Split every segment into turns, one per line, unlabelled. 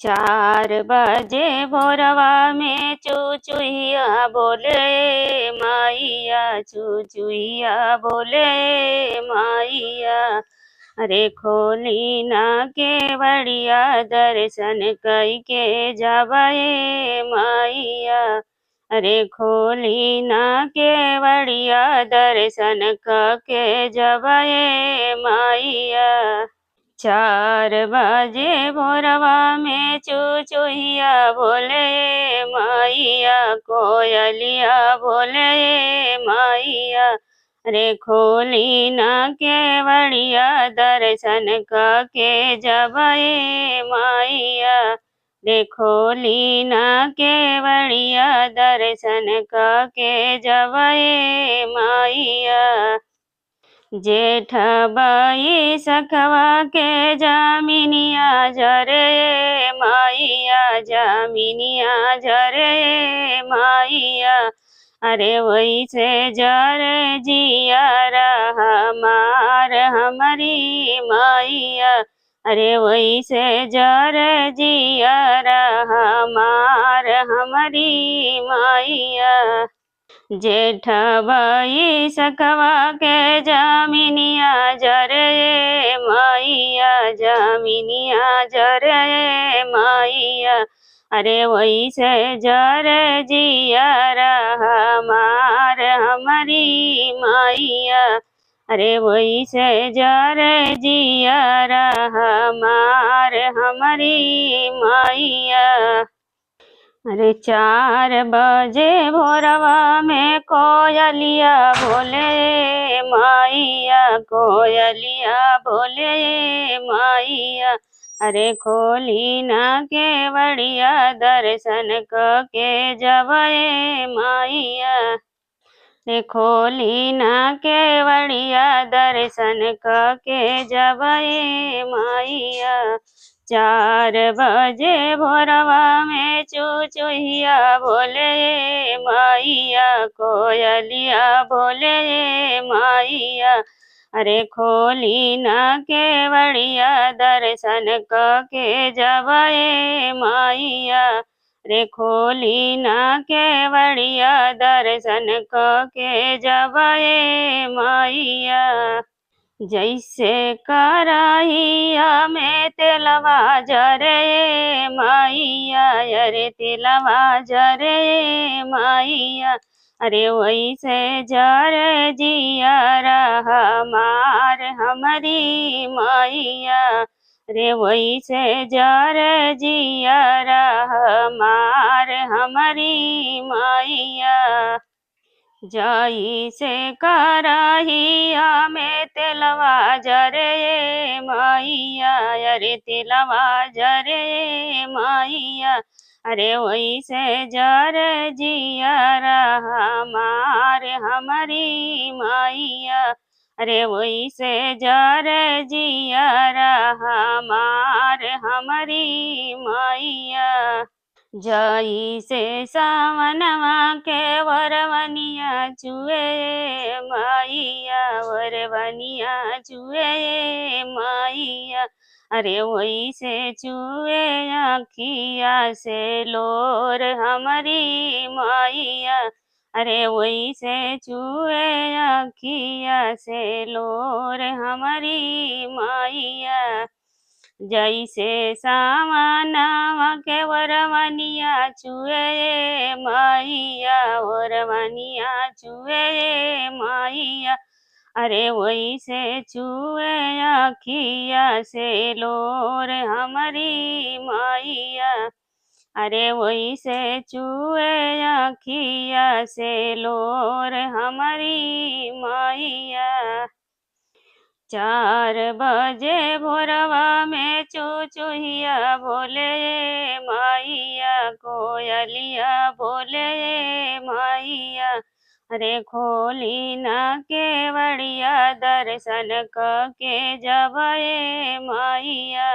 4 बजे भोरवा में चुचुहिया बोले माइया, चुचुहिया बोले माइया। अरे खोली ना केवड़िया दर्शन कई के जाबे माइया। अरे खोली ना केवड़िया दर्शन के जाबे माइया। 4 बजे भोरवा में चुचुहिया बोले माइया, कोयलिया बोले माइया। अरे खोली ना केवड़िया दर्शन के जबे माइया। रे खोली ना केवड़िया दर्शन के जबे माइया। जेठ बाई सखवा के जामिनिया जरे माइया, जामिनिया जरे माइया। अरे वैसे जरे जियारा हमार हमारी माइया। अरे वैसे जरे जियारा हमार हमारी माइया। जेठ बाई सखवा के जामिनिया जरे माइया, जामिनिया जरे माइया। अरे वैसे जरे जियारा हमार हमारी माइया। अरे वैसे जरे जियारा हमार हमारी माइया। अरे 4 बजे भोरवा में कोयलिया बोले माइया, कोयलिया बोले माइया। अरे खोली ना केवड़िया दर्शन के जबे माइया। रे खोली ना केवड़िया दर्शन के जबे माइया। 4 बजे भोरवा में चुचुहिया बोले माइया, कोयलिया बोले माइया। अरे खोली ना केवड़िया दर्शन के जबे माइया। रे खोली ना केवड़िया दर्शन के जबे माइया। जैसे कराहिया में तेलवा जरे माइया, अरे तेलवा जरे माइया। अरे वैसे जरे जियारा हमार हमारी माइया। रे वैसे जरे जियारा हमार हमारी माइया। जाई से कराहिया में तेलवा जरे माइया, अरे तेलवा जरे माइया। अरे वैसे जरे जियारा हमार हमारी माइया। अरे वैसे जरे जियारा हमार हमारी माइया। जाई से सावनवा के वरवनिया चुए माइया, वरवनिया चुए माइया। अरे वैसे चुए आखिया से लोर हमारी माइया। अरे वैसे चुए आखिया से लोर हमारी माइया। जैसे सावनवा के वरवनिया चुए माइया, वरवनिया चुए माइया। अरे वैसे चुए आखिया से लोर हमारी माइया। अरे वैसे चुए आखिया से लोर हमारी माइया। 4 बजे भोरवा में चुचुहिया बोले माइया, कोयलिया बोले माइया। अरे खोली ना केवड़िया दर्शन के जबे माइया।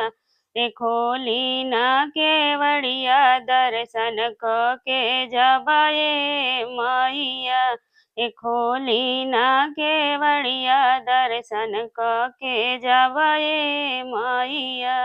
रे खोली ना केवड़िया दर्शन के जबे माइया। ए खोली ना केवड़िया दर्शन के जबे माइया।